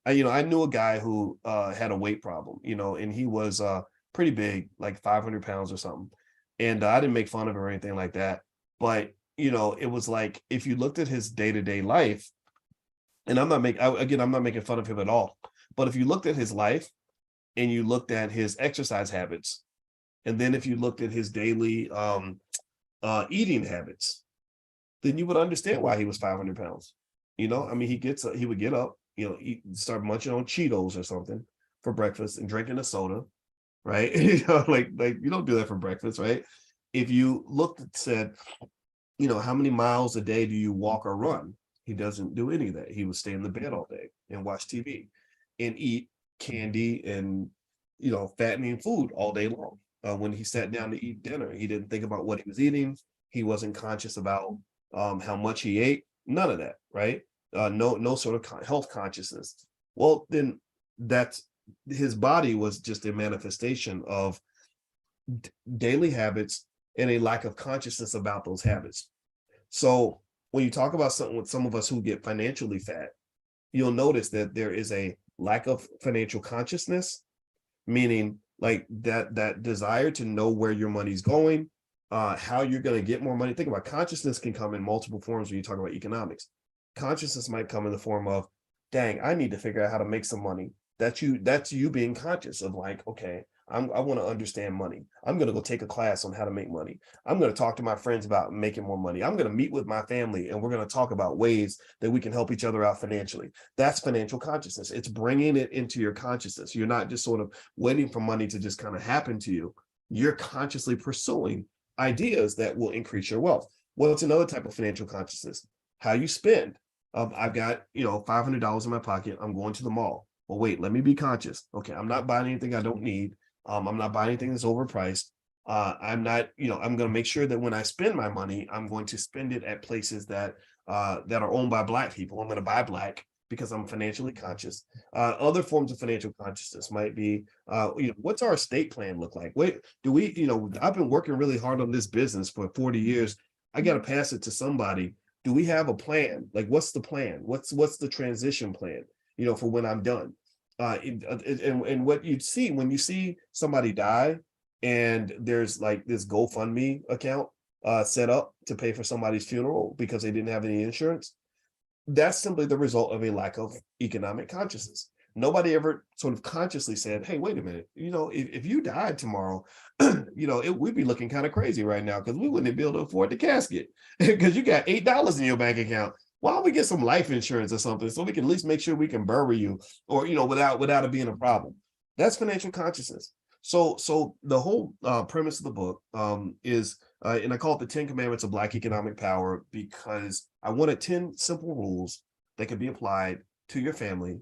I knew a guy who had a weight problem, and he was pretty big, like 500 pounds or something. And I didn't make fun of him or anything like that. But, it was like if you looked at his day-to-day life, and I'm not making fun of him at all. But if you looked at his life and you looked at his exercise habits, and then if you looked at his daily eating habits, then you would understand why he was 500 pounds. I mean, he would get up, start munching on Cheetos or something for breakfast and drinking a soda, right? Like you don't do that for breakfast, right? If you looked and said, how many miles a day do you walk or run? He doesn't do any of that. He would stay in the bed all day and watch TV and eat candy and, fattening food all day long. When he sat down to eat dinner, he didn't think about what he was eating. He wasn't conscious about how much he ate. None of that, right? No sort of health consciousness. Well, then that's his body was just a manifestation of daily habits and a lack of consciousness about those habits. So when you talk about something with some of us who get financially fat, you'll notice that there is a lack of financial consciousness, meaning like that desire to know where your money's going, how you're going to get more money. Think about consciousness can come in multiple forms when you talk about economics. Consciousness might come in the form of, dang, I need to figure out how to make some money. That's you being conscious of like, okay, I want to understand money. I'm going to go take a class on how to make money. I'm going to talk to my friends about making more money. I'm going to meet with my family and we're going to talk about ways that we can help each other out financially. That's financial consciousness. It's bringing it into your consciousness. You're not just sort of waiting for money to just kind of happen to you. You're consciously pursuing ideas that will increase your wealth. What's another type of financial consciousness? How you spend. I've got, $500 in my pocket. I'm going to the mall. Well, wait, let me be conscious. Okay, I'm not buying anything I don't need. I'm not buying anything that's overpriced. I'm not, I'm going to make sure that when I spend my money, I'm going to spend it at places that are owned by Black people. I'm going to buy Black because I'm financially conscious. Other forms of financial consciousness might be, what's our estate plan look like? Wait, do we, I've been working really hard on this business for 40 years. I got to pass it to somebody. Do we have a plan? Like, what's the plan? What's the transition plan, for when I'm done? And what you'd see when you see somebody die and there's like this GoFundMe account set up to pay for somebody's funeral because they didn't have any insurance, that's simply the result of a lack of economic consciousness. Nobody ever sort of consciously said, hey, wait a minute, if you died tomorrow, we'd be looking kind of crazy right now because we wouldn't be able to afford the casket because you got $8 in your bank account. Why don't we get some life insurance or something so we can at least make sure we can bury you or, without it being a problem? That's financial consciousness. So the whole premise of the book is, and I call it the 10 Commandments of Black Economic Power because I wanted 10 simple rules that could be applied to your family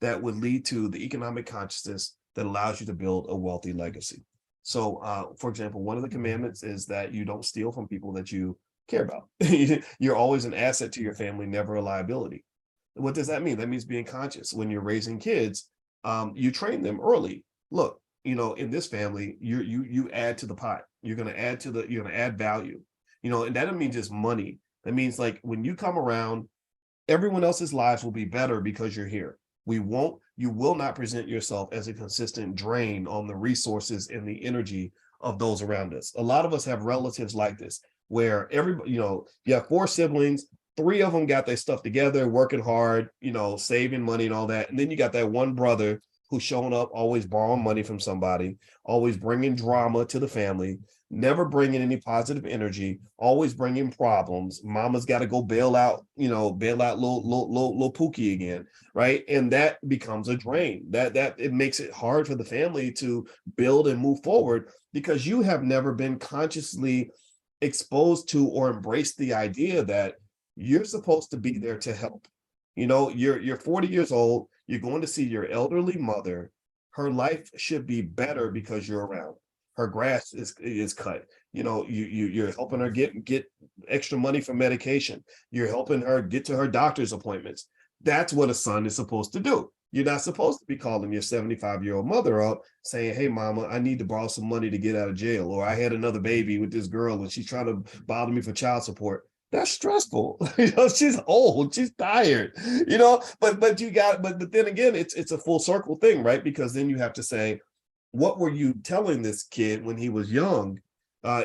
that would lead to the economic consciousness that allows you to build a wealthy legacy. So, for example, one of the commandments is that you don't steal from people that you care about. You're always an asset to your family, never a liability. What does that mean? That means being conscious. When you're raising kids, you train them early. Look, in this family, you add to the pot. You're going to add value, and that doesn't mean just money. That means like when you come around, everyone else's lives will be better because you're here. You will not present yourself as a consistent drain on the resources and the energy of those around us. A lot of us have relatives like this, where everybody, you have 4 siblings, 3 of them got their stuff together, working hard, saving money and all that. And then you got that one brother who's showing up, always borrowing money from somebody, always bringing drama to the family, never bringing any positive energy, always bringing problems. Mama's got to go bail out little Pookie again, right? And that becomes a drain. That it makes it hard for the family to build and move forward because you have never been consciously exposed to or embraced the idea that you're supposed to be there to help. You're 40 years old, you're going to see your elderly mother. Her life should be better because you're around. Her grass is cut. You're helping her get extra money for medication. You're helping her get to her doctor's appointments. That's what a son is supposed to do. You're not supposed to be calling your 75-year-old mother up saying, hey, mama, I need to borrow some money to get out of jail. Or I had another baby with this girl and she's trying to bother me for child support. That's stressful. You know, she's old, she's tired, you know, but then again, it's a full circle thing, right? Because then you have to say, what were you telling this kid when he was young,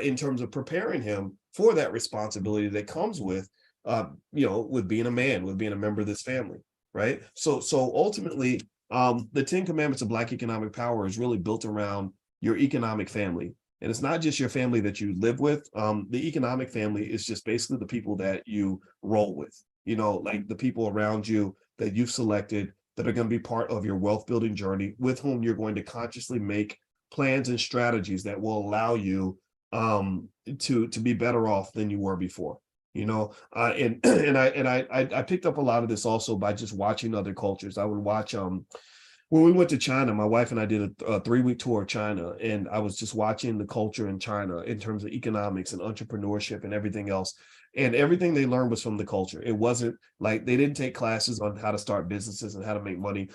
in terms of preparing him for that responsibility that comes with, with being a man, with being a member of this family, right? So ultimately, the 10 commandments of Black economic power is really built around your economic family. And it's not just your family that you live with. The economic family is just basically the people that you roll with, like the people around you that you've selected that are going to be part of your wealth building journey, with whom you're going to consciously make plans and strategies that will allow you, to be better off than you were before. And I picked up a lot of this also by just watching other cultures. I would watch, when we went to China, my wife and I did a 3-week tour of China, and I was just watching the culture in China in terms of economics and entrepreneurship and everything else. And everything they learned was from the culture. It wasn't like they didn't take classes on how to start businesses and how to make money.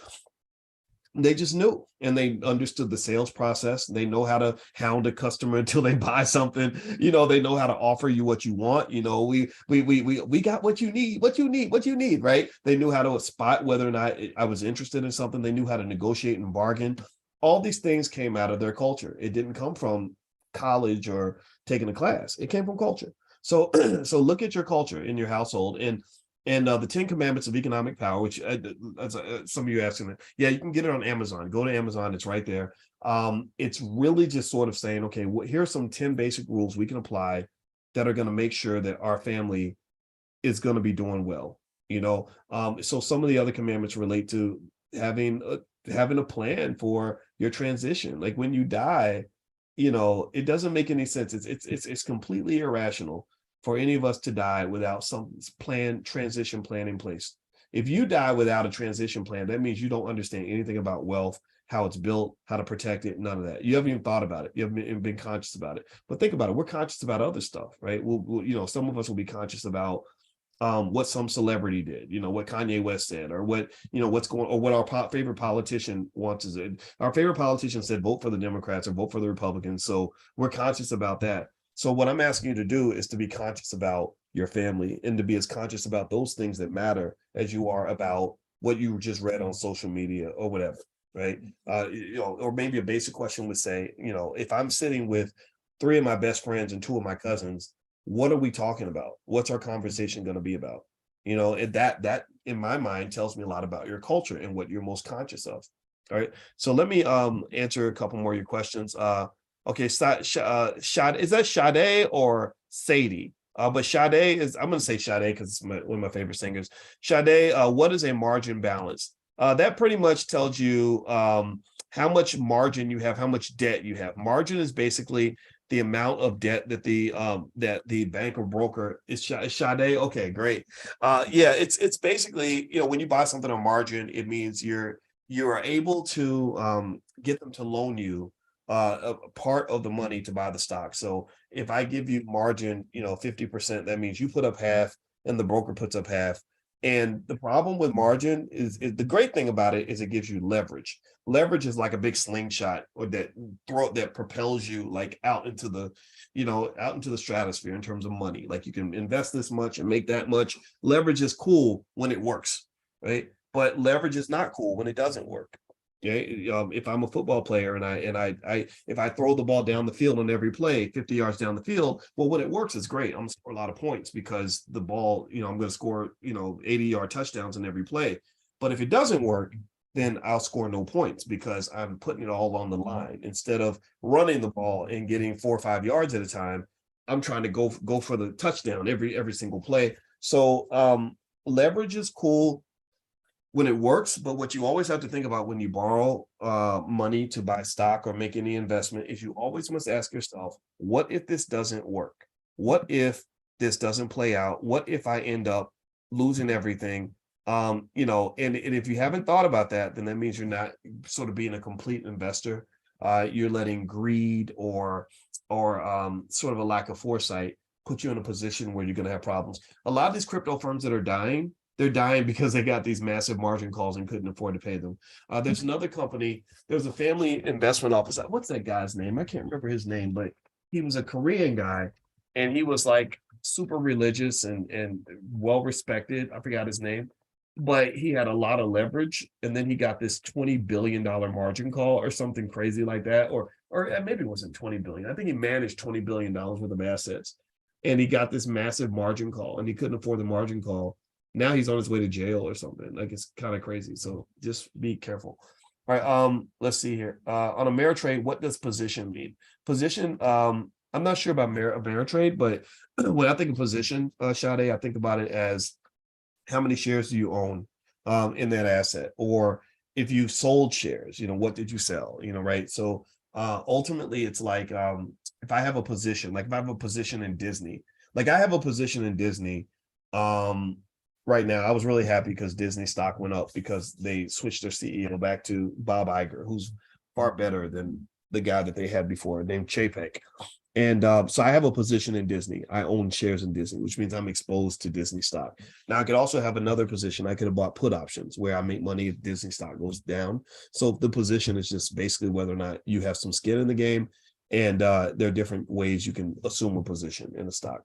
They just knew, and they understood the sales process. They know how to hound a customer until they buy something. They know how to offer you what you want. We got what you need, right? They knew how to spot whether or not I was interested in something. They knew how to negotiate and bargain. All these things came out of their culture. It didn't come from college or taking a class. It came from culture. So so look at your culture in your household, and the 10 commandments of economic power, which some of you asking, yeah, you can get it on Amazon. Go to Amazon, it's right there. It's really just sort of saying, okay, here are some 10 basic rules we can apply that are going to make sure that our family is going to be doing well. So some of the other commandments relate to having a plan for your transition. Like when you die, it doesn't make any sense. It's completely irrational for any of us to die without some transition plan in place. If you die without a transition plan, that means you don't understand anything about wealth, how it's built, how to protect it, none of that. You haven't even thought about it. You haven't even been conscious about it. But think about it. We're conscious about other stuff, right? Some of us will be conscious about what some celebrity did, what Kanye West said, or what's going, or what our favorite politician wants is it. Our favorite politician said, vote for the Democrats or vote for the Republicans. So we're conscious about that. So what I'm asking you to do is to be conscious about your family, and to be as conscious about those things that matter as you are about what you just read on social media or whatever, right? Or maybe a basic question would say, if I'm sitting with 3 of my best friends and 2 of my cousins, what are we talking about? What's our conversation going to be about? And that in my mind tells me a lot about your culture and what you're most conscious of. All right. So let me answer a couple more of your questions. Okay, is that Sade or Sadie? But Sade I'm going to say Sade because it's one of my favorite singers. Sade, what is a margin balance? That pretty much tells you how much margin you have, how much debt you have. Margin is basically the amount of debt that the bank or broker is. Sade, okay, great. Yeah, it's basically, when you buy something on margin, it means you are able to get them to loan you a part of the money to buy the stock. So if I give you margin, 50%, that means you put up half and the broker puts up half. And the problem with margin is the great thing about it is it gives you leverage. Leverage is like a big slingshot, or that propels you like out into the stratosphere in terms of money. Like you can invest this much and make that much. Leverage is cool when it works, right? But leverage is not cool when it doesn't work. Okay, if I'm a football player and if I throw the ball down the field on every play, 50 yards down the field, well, when it works, it's great. I'm gonna score a lot of points because the ball, I'm gonna score, 80-yard touchdowns in every play. But if it doesn't work, then I'll score no points because I'm putting it all on the line. Instead of running the ball and getting 4 or 5 yards at a time, I'm trying to go for the touchdown every single play. So leverage is cool when it works, but what you always have to think about when you borrow money to buy stock or make any investment is you always must ask yourself, what if this doesn't work? What if this doesn't play out? What if I end up losing everything? And if you haven't thought about that, then that means you're not sort of being a complete investor. You're letting greed or sort of a lack of foresight put you in a position where you're going to have problems. A lot of these crypto firms that are dying, they're dying because they got these massive margin calls and couldn't afford to pay them. There's another company, there's a family investment office. What's that guy's name? I can't remember his name, but he was a Korean guy. And he was like, super religious and well respected. I forgot his name, but he had a lot of leverage, and then he got this $20 billion margin call or something crazy like that, or maybe it wasn't 20 billion. I think he managed $20 billion worth of assets, and he got this massive margin call, and he couldn't afford the margin call. Now he's on his way to jail or something. Like, it's kind of crazy. So just be careful. All right. Let's see here. On Ameritrade, what does position mean? Position, I'm not sure about Ameritrade, but when I think of position, Sade, I think about it as how many shares do you own in that asset, or if you sold shares, what did you sell, right? So ultimately it's like, if I have a position, like if I have a position in Disney, like I have a position in Disney right now. I was really happy because Disney stock went up because they switched their CEO back to Bob Iger, who's far better than the guy that they had before named Chapek. And so I have a position in Disney. I own shares in Disney, which means I'm exposed to Disney stock. Now, I could also have another position. I could have bought put options where I make money if Disney stock goes down. So the position is just basically whether or not you have some skin in the game. And there are different ways you can assume a position in a stock.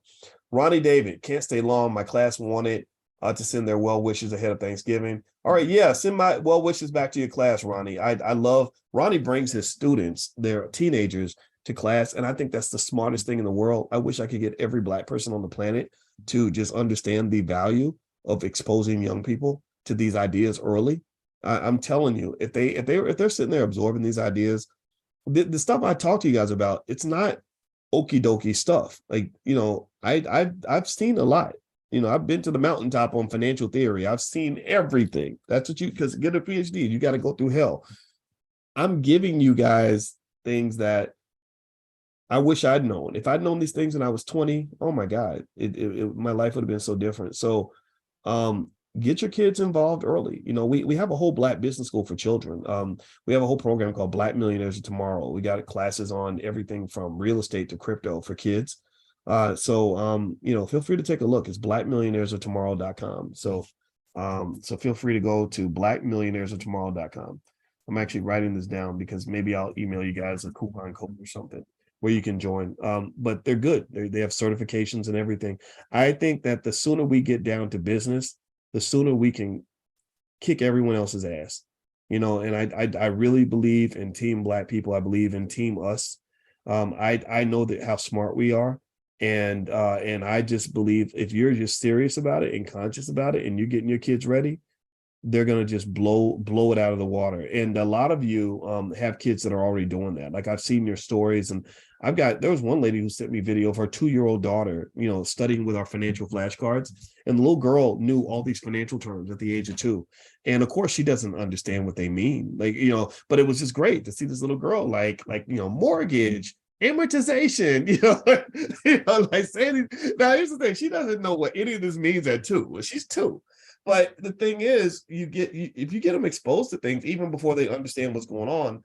Ronnie David, can't stay long. My class wanted to send their well wishes ahead of Thanksgiving. All right, yeah, send my well wishes back to your class, Ronnie. I love Ronnie brings his students, their teenagers, to class, and I think that's the smartest thing in the world. I wish I could get every Black person on the planet to just understand the value of exposing young people to these ideas early. I'm telling you, if they're sitting there absorbing these ideas, the stuff I talk to you guys about, it's not okie dokie stuff. Like, I've seen a lot. I've been to the mountaintop on financial theory. I've seen everything. That's what because get a PhD, you got to go through hell. I'm giving you guys things that I wish I'd known. If I'd known these things when I was 20, oh my God, my life would have been so different. So get your kids involved early. We have a whole Black business school for children. We have a whole program called Black Millionaires of Tomorrow. We got classes on everything from real estate to crypto for kids. So feel free to take a look. It's blackmillionairesoftomorrow.com. So feel free to go to blackmillionairesoftomorrow.com. I'm actually writing this down because maybe I'll email you guys a coupon code or something where you can join. But they're good. They have certifications and everything. I think that the sooner we get down to business, the sooner we can kick everyone else's ass. And I really believe in Team Black people. I believe in Team Us. I know that how smart we are. And I just believe if you're just serious about it and conscious about it and you're getting your kids ready, they're going to just blow it out of the water. And a lot of you have kids that are already doing that. Like I've seen your stories, and there was one lady who sent me video of her 2-year-old daughter, studying with our financial flashcards. And the little girl knew all these financial terms at the age of 2. And of course she doesn't understand what they mean. But it was just great to see this little girl, mortgage, amortization, like saying, now here's the thing, she doesn't know what any of this means at 2. Well, she's 2. But the thing is, if you get them exposed to things even before they understand what's going on,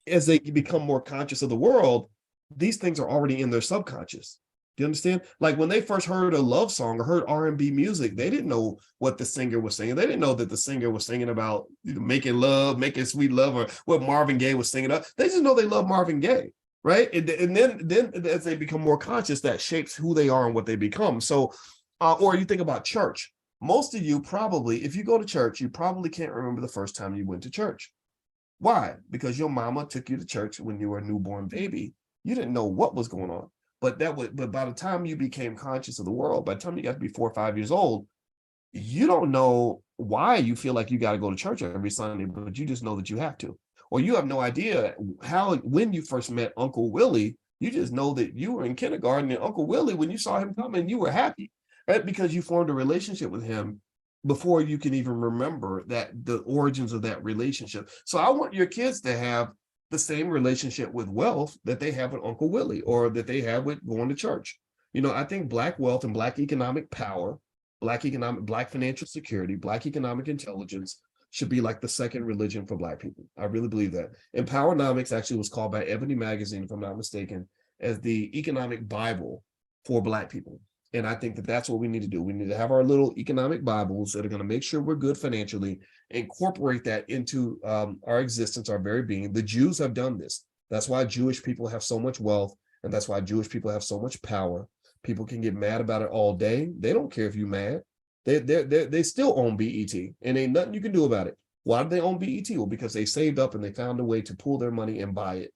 as they become more conscious of the world, these things are already in their subconscious. Do you understand? Like when they first heard a love song or heard R&B music, they didn't know what the singer was singing. They didn't know that the singer was singing about making love, making sweet love, or what Marvin Gaye was singing up. They just know they love Marvin Gaye. Right. And then as they become more conscious, that shapes who they are and what they become. So, or you think about church. Most of you probably, if you go to church, you probably can't remember the first time you went to church. Why? Because your mama took you to church when you were a newborn baby. You didn't know what was going on. But by the time you became conscious of the world, by the time you got to be 4 or 5 years old, you don't know why you feel like you got to go to church every Sunday, but you just know that you have to. Or you have no idea when you first met Uncle Willie, you just know that you were in kindergarten and Uncle Willie, when you saw him coming, you were happy, right? Because you formed a relationship with him before you can even remember the origins of that relationship. So I want your kids to have the same relationship with wealth that they have with Uncle Willie, or that they have with going to church. I think Black wealth and Black economic power, Black financial security, Black economic intelligence should be like the second religion for Black people. I really believe that. And Powernomics actually was called by Ebony Magazine, if I'm not mistaken, as the economic Bible for Black people. And I think that that's what we need to do. We need to have our little economic Bibles that are going to make sure we're good financially, incorporate that into our existence, our very being. The Jews have done this. That's why Jewish people have so much wealth, and that's why Jewish people have so much power, People can get mad about it all day. They don't care if you're mad. They still own BET, and ain't nothing you can do about it. Why do they own BET? Well, because they saved up and they found a way to pull their money and buy it.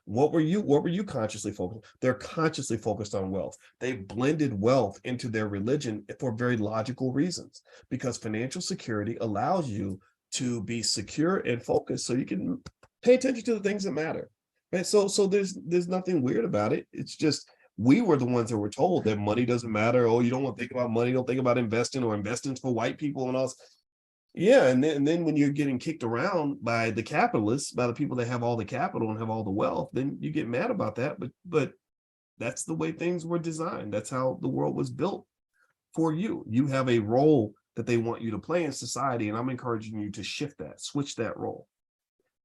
What were you consciously focused? They're consciously focused on wealth. They blended wealth into their religion for very logical reasons, because financial security allows you to be secure and focused so you can pay attention to the things that matter. Right. So there's nothing weird about it. It's just we were the ones that were told that money doesn't matter. Oh, you don't want to think about money, don't think about investing, or investing's for white people and all. Yeah, and then when you're getting kicked around by the capitalists, by the people that have all the capital and have all the wealth, then you get mad about that. But that's the way things were designed. That's how the world was built for you. You have a role that they want you to play in society, and I'm encouraging you to shift that, switch that role.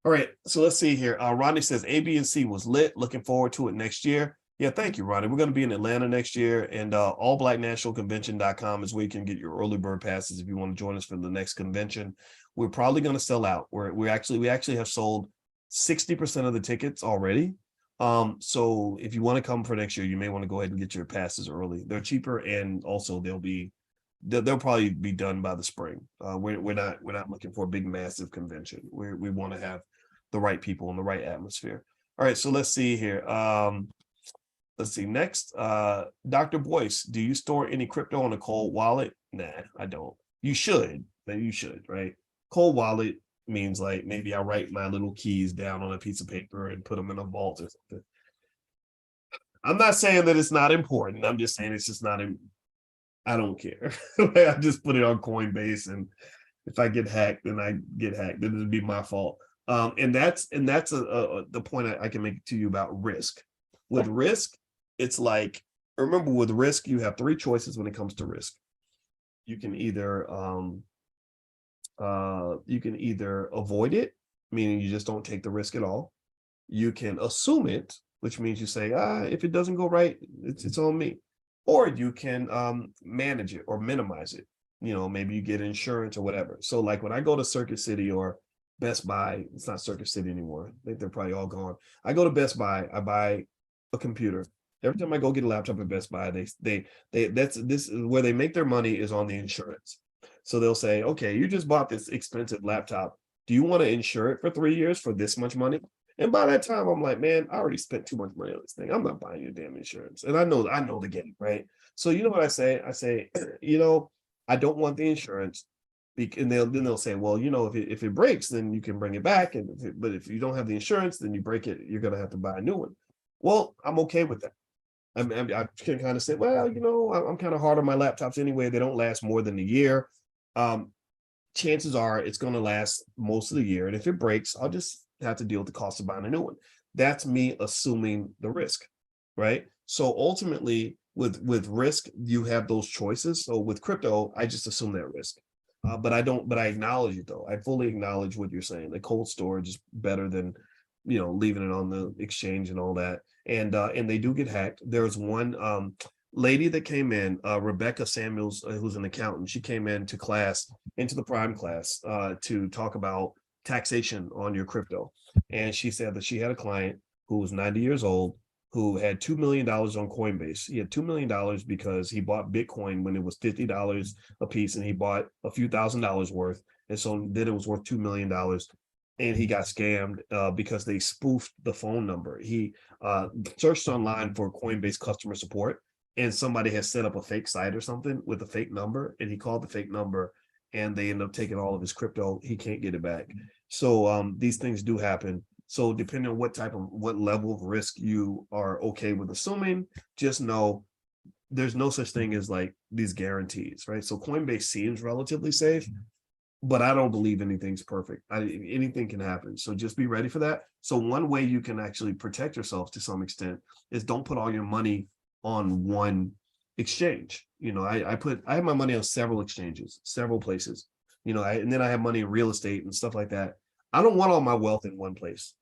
All right, so let's see here. Rodney says A, B, and C was lit. Looking forward to it next year. Yeah, thank you, Rodney. We're going to be in Atlanta next year, and allblacknationalconvention.com is where you can get your early bird passes if you want to join us for the next convention. We're probably going to sell out. We actually have sold 60% of the tickets already. So if you want to come for next year, you may want to go ahead and get your passes early. They're cheaper, and also they'll probably be done by the spring. We're not looking for a big massive convention. We want to have the right people and the right atmosphere. All right, so let's see here. Let's see next. Dr. Boyce, do you store any crypto on a cold wallet? Nah, I don't. You should. Maybe you should, right? Cold wallet means like maybe I write my little keys down on a piece of paper and put them in a vault or something. I'm not saying that it's not important. I'm just saying it's just not. I don't care. I just put it on Coinbase, and if I get hacked, then I get hacked. Then it'd be my fault. And that's the point I can make to you about risk. With risk, it's like, remember, with risk, you have three choices when it comes to risk. You can either avoid it, meaning you just don't take the risk at all. You can assume it, which means you say, if it doesn't go right, it's on me. Or you can manage it or minimize it. Maybe you get insurance or whatever. So like when I go to Circuit City or Best Buy, it's not Circuit City anymore. I think they're probably all gone. I go to Best Buy, I buy a computer. Every time I go get a laptop at Best Buy, this is where they make their money, is on the insurance. So they'll say, okay, you just bought this expensive laptop. Do you want to insure it for 3 years for this much money? And by that time, I'm like, man, I already spent too much money on this thing. I'm not buying your damn insurance. And I know the game, right? So you know what I say? I say, I don't want the insurance. And they'll say, well, if it breaks, then you can bring it back. But if you don't have the insurance, then you break it, you're going to have to buy a new one. Well, I'm okay with that. I can kind of say, well, I'm kind of hard on my laptops anyway. They don't last more than a year. Chances are it's going to last most of the year. And if it breaks, I'll just have to deal with the cost of buying a new one. That's me assuming the risk, right? So ultimately, with risk, you have those choices. So with crypto, I just assume that risk. But I acknowledge it though. I fully acknowledge what you're saying. The cold storage is better than, leaving it on the exchange and all that. And they do get hacked. There's one lady that came in, Rebecca Samuels, who's an accountant. She came into the prime class, to talk about taxation on your crypto. And she said that she had a client who was 90 years old, who had $2 million on Coinbase. He had $2 million because he bought Bitcoin when it was $50 a piece, and he bought a few $1,000s worth. And so then it was worth $2 million. And he got scammed because they spoofed the phone number. He searched online for Coinbase customer support, and somebody had set up a fake site or something with a fake number, and he called the fake number, and they ended up taking all of his crypto. He can't get it back. So these things do happen. So depending on what level of risk you are okay with assuming, just know there's no such thing as like these guarantees, right? So Coinbase seems relatively safe, but I don't believe anything's perfect. Anything can happen. So just be ready for that. So one way you can actually protect yourself to some extent is don't put all your money on one exchange. I have my money on several exchanges, several places, and then I have money in real estate and stuff like that. I don't want all my wealth in one place.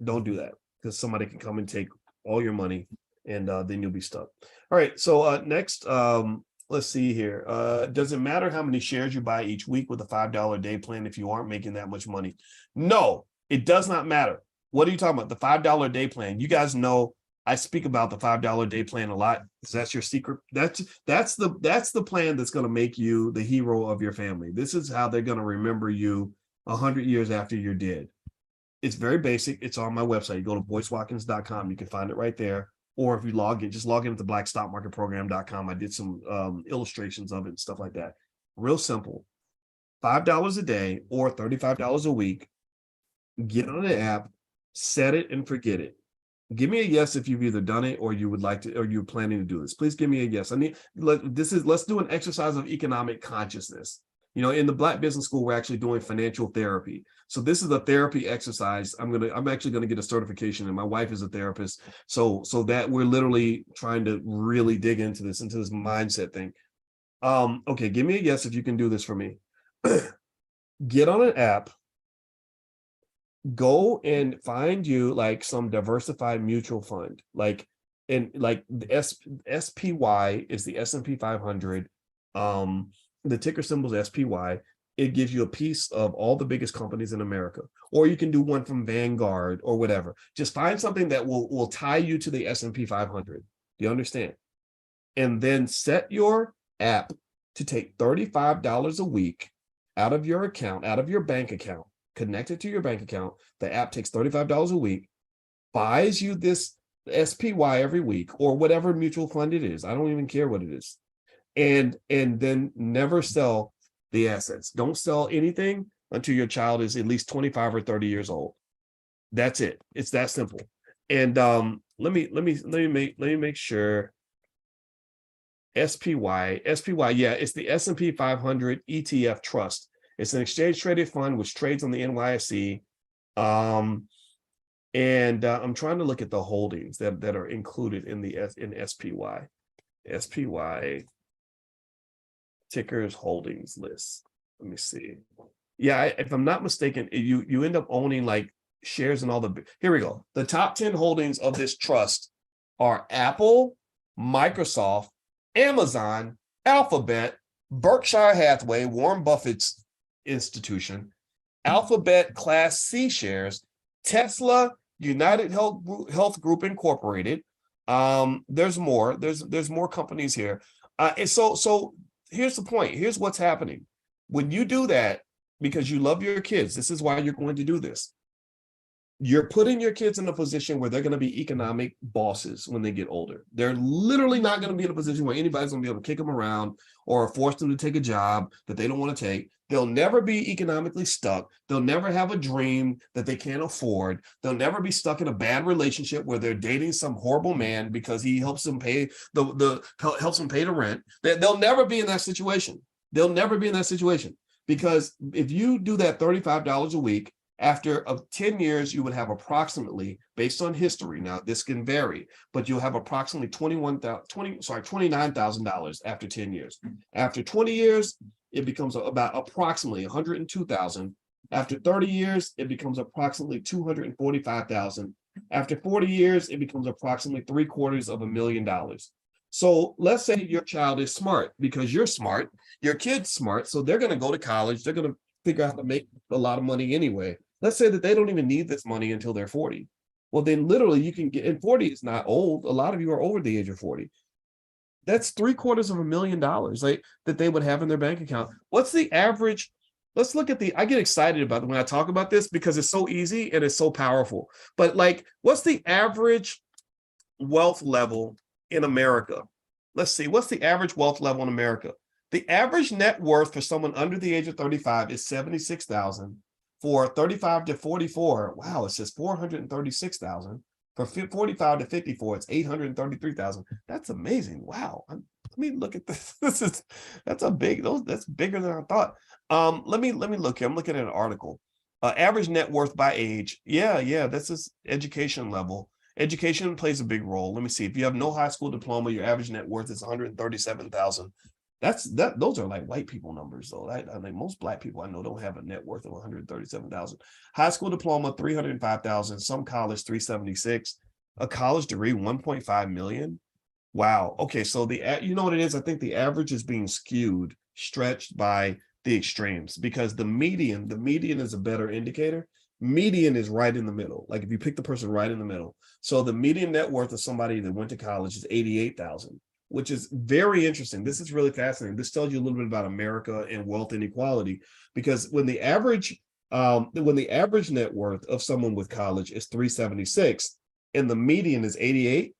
Don't do that, because somebody can come and take all your money, and then you'll be stuck. All right. So next, let's see here. Does it matter how many shares you buy each week with a $5 a day plan if you aren't making that much money? No, it does not matter. What are you talking about? The $5 a day plan. You guys know I speak about the $5 a day plan a lot because that's your secret. That's the plan that's going to make you the hero of your family. This is how they're going to remember you 100 years after you're dead. It's very basic. It's on my website. You go to boycewatkins.com. You can find it right there. Or if you just log in to blackstockmarketprogram.com. I did some illustrations of it and stuff like that. Real simple. $5 a day or $35 a week. Get on the app, set it and forget it. Give me a yes if you've either done it or you would like to, or you're planning to do this. Please give me a yes. Let's do an exercise of economic consciousness. You know, in the Black Business School, we're actually doing financial therapy. So this is a therapy exercise. I'm actually going to get a certification, and my wife is a therapist. So that we're literally trying to really dig into this mindset thing. Okay, give me a yes if you can do this for me. Get on an app. Go and find you like some diversified mutual fund, like the SPY is the S&P 500. The ticker symbol is SPY. It gives you a piece of all the biggest companies in America, or you can do one from Vanguard or whatever. Just find something that will tie you to the S&P 500. Do you understand? And then set your app to take $35 a week out of your account, out of your bank account. Connect it to your bank account. The app takes $35 a week, buys you this SPY every week or whatever mutual fund it is. I don't even care what it is. And then never sell the assets. Don't sell anything until your child is at least 25 or 30 years old. That's it. It's that simple. And let me make sure. SPY, yeah, it's the S&P 500 ETF Trust. It's an exchange-traded fund which trades on the NYSE. I'm trying to look at the holdings that are included in SPY. SPY tickers holdings list. Let me see. Yeah, if I'm not mistaken, you end up owning like shares in all the. Here we go. The top 10 holdings of this trust are Apple, Microsoft, Amazon, Alphabet, Berkshire Hathaway, Warren Buffett's institution, Alphabet Class C shares, Tesla, United Health Group Incorporated. There's more. There's more companies here. And so here's the point. Here's what's happening. When you do that, because you love your kids, this is why you're going to do this. You're putting your kids in a position where they're going to be economic bosses when they get older. They're literally not going to be in a position where anybody's going to be able to kick them around or force them to take a job that they don't want to take. They'll never be economically stuck. They'll never have a dream that they can't afford. They'll never be stuck in a bad relationship where they're dating some horrible man because he helps them pay helps them pay the rent. They'll never be in that situation. They'll never be in that situation, because if you do that $35 a week, after 10 years, you would have approximately, based on history, now this can vary, but you'll have approximately $29,000 after 10 years. After 20 years, it becomes about approximately $102,000. After 30 years, it becomes approximately $245,000. After 40 years, it becomes approximately $750,000. So let's say your child is smart because you're smart, your kid's smart, so they're going to go to college, they're going to figure out how to make a lot of money anyway. Let's say that they don't even need this money until they're 40. Well, then literally you can get, and 40 is not old. A lot of you are over the age of 40. That's $750,000 like that they would have in their bank account. What's the average? Let's look at I get excited about it when I talk about this because it's so easy and it's so powerful. But like, what's the average wealth level in America? Let's see, what's the average wealth level in America? The average net worth for someone under the age of 35 is $76,000. For 35 to 44, wow, it says $436,000. For 45 to 54, it's $833,000. That's amazing. Wow. Let me look at this. That's bigger than I thought. Let me look here. I'm looking at an article. Average net worth by age. Yeah, this is education level. Education plays a big role. Let me see. If you have no high school diploma, your average net worth is $137,000. Those are like white people numbers though. I mean, most black people I know don't have a net worth of 137,000. High school diploma 305,000. Some college 376. A college degree 1.5 million. Wow. Okay, so you know what it is? I think the average is being stretched by the extremes, because the median is a better indicator. Median is right in the middle. Like if you pick the person right in the middle. So the median net worth of somebody that went to college is 88,000, which is very interesting. This is really fascinating. This tells you a little bit about America and wealth inequality, because when the average net worth of someone with college is 376 and the median is 88,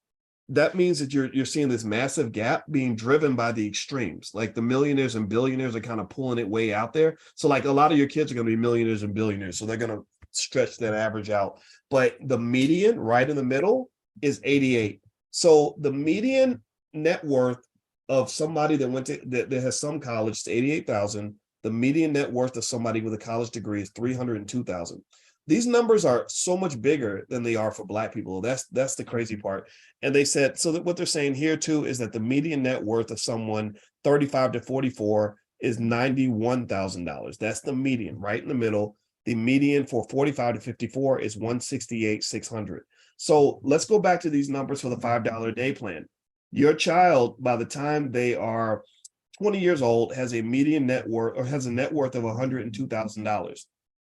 that means that you're seeing this massive gap being driven by the extremes. Like the millionaires and billionaires are kind of pulling it way out there. So like a lot of your kids are going to be millionaires and billionaires. So they're going to stretch that average out. But the median right in the middle is 88. So the median net worth of somebody that went to that has some college is 88,000. The median net worth of somebody with a college degree is 302,000. These numbers are so much bigger than they are for Black people. That's the crazy part. And they said, so that what they're saying here too is that the median net worth of someone 35 to 44 is $91,000. That's the median, right in the middle. The median for 45 to 54 is 168,600. So let's go back to these numbers for the $5 a day plan. Your child, by the time they are 20 years old, has a median net worth, or has a net worth of $102,000.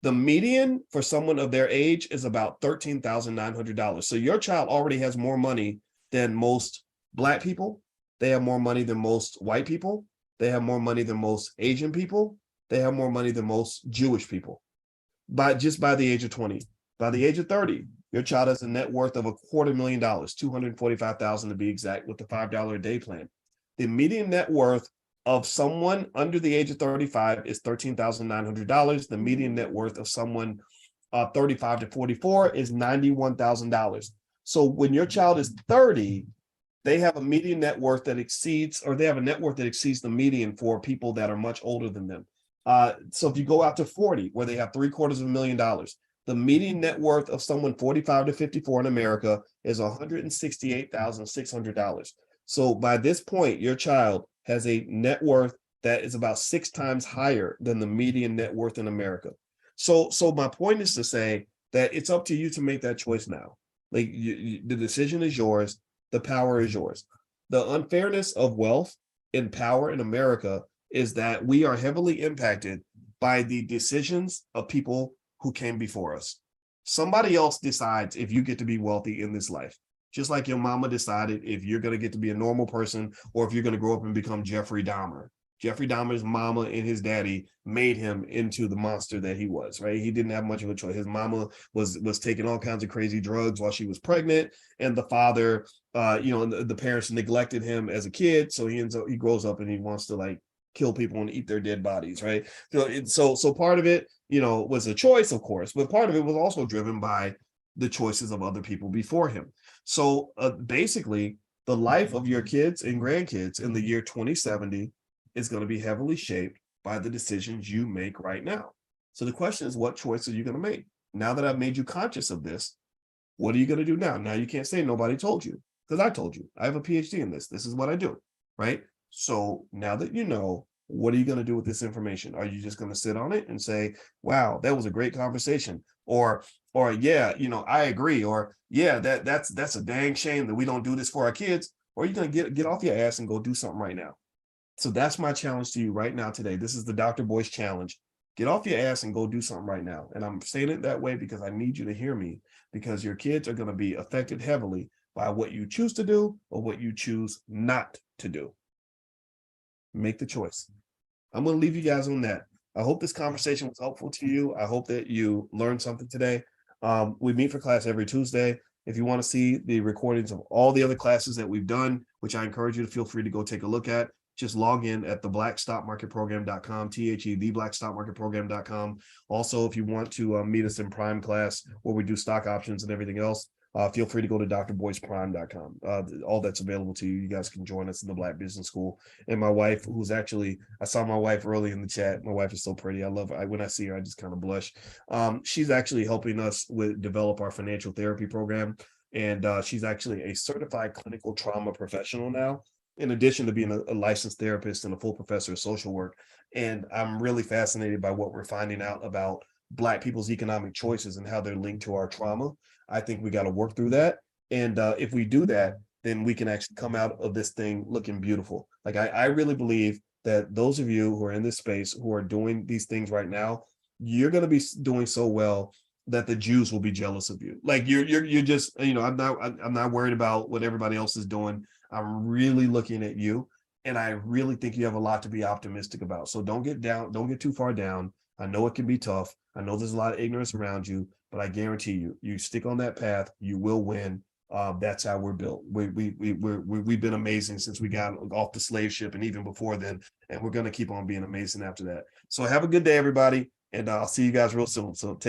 The median for someone of their age is about $13,900. So your child already has more money than most Black people. They have more money than most white people. They have more money than most Asian people. They have more money than most Jewish people. By the age of 20. By the age of 30, your child has a net worth of $250,000, $245,000 to be exact, with the $5 a day plan. The median net worth of someone under the age of 35 is $13,900. The median net worth of someone 35 to 44 is $91,000. So when your child is 30, they have a median net worth that exceeds, or they have a net worth that exceeds the median for people that are much older than them. So if you go out to 40, where they have $750,000, the median net worth of someone 45 to 54 in America is $168,600. So by this point, your child has a net worth that is about 6 times higher than the median net worth in America. So my point is to say that it's up to you to make that choice now. Like the decision is yours, the power is yours. The unfairness of wealth and power in America is that we are heavily impacted by the decisions of people who came before us. Somebody else decides if you get to be wealthy in this life. Just like your mama decided if you're going to get to be a normal person or if you're going to grow up and become Jeffrey Dahmer. Jeffrey Dahmer's mama and his daddy made him into the monster that he was, right? He didn't have much of a choice. His mama was taking all kinds of crazy drugs while she was pregnant, and the father, the parents neglected him as a kid. So he grows up and he wants to like kill people and eat their dead bodies, right? So part of it, was a choice, of course, but part of it was also driven by the choices of other people before him. So basically, the life of your kids and grandkids in the year 2070 is going to be heavily shaped by the decisions you make right now. So the question is, what choice are you going to make? Now that I've made you conscious of this, what are you going to do now? Now you can't say nobody told you, because I told you. I have a PhD in this. This is what I do, right? So now that you know, what are you going to do with this information? Are you just going to sit on it and say, wow, that was a great conversation? Or yeah, I agree. Or yeah, that's a dang shame that we don't do this for our kids. Or are you going to get off your ass and go do something right now? So that's my challenge to you right now today. This is the Dr. Boyce challenge. Get off your ass and go do something right now. And I'm saying it that way because I need you to hear me, because your kids are going to be affected heavily by what you choose to do or what you choose not to do. Make the choice. I'm going to leave you guys on that. I hope this conversation was helpful to you. I hope that you learned something today. We meet for class every Tuesday. If you want to see the recordings of all the other classes that we've done, which I encourage you to feel free to go take a look at, just log in at theblackstockmarketprogram.com, theblackstockmarketprogram.com. Also, if you want to meet us in prime class where we do stock options and everything else, feel free to go to drboyceprime.com. All that's available to you. You guys can join us in the Black Business School. And my wife, I saw my wife early in the chat. My wife is so pretty. I love her. When I see her, I just kind of blush. She's actually helping us develop our financial therapy program. And she's actually a certified clinical trauma professional now, in addition to being a licensed therapist and a full professor of social work. And I'm really fascinated by what we're finding out about Black people's economic choices and how they're linked to our trauma. I think we got to work through that. And if we do that, then we can actually come out of this thing looking beautiful. Like I really believe that those of you who are in this space, who are doing these things right now, you're going to be doing so well that the Jews will be jealous of you. Like you're just, I'm not worried about what everybody else is doing. I'm really looking at you, and I really think you have a lot to be optimistic about. So don't get down, don't get too far down. I know it can be tough. I know there's a lot of ignorance around you, but I guarantee you, you stick on that path, you will win. That's how we're built. We've been amazing since we got off the slave ship, and even before then, and we're going to keep on being amazing after that. So have a good day, everybody, and I'll see you guys real soon. So take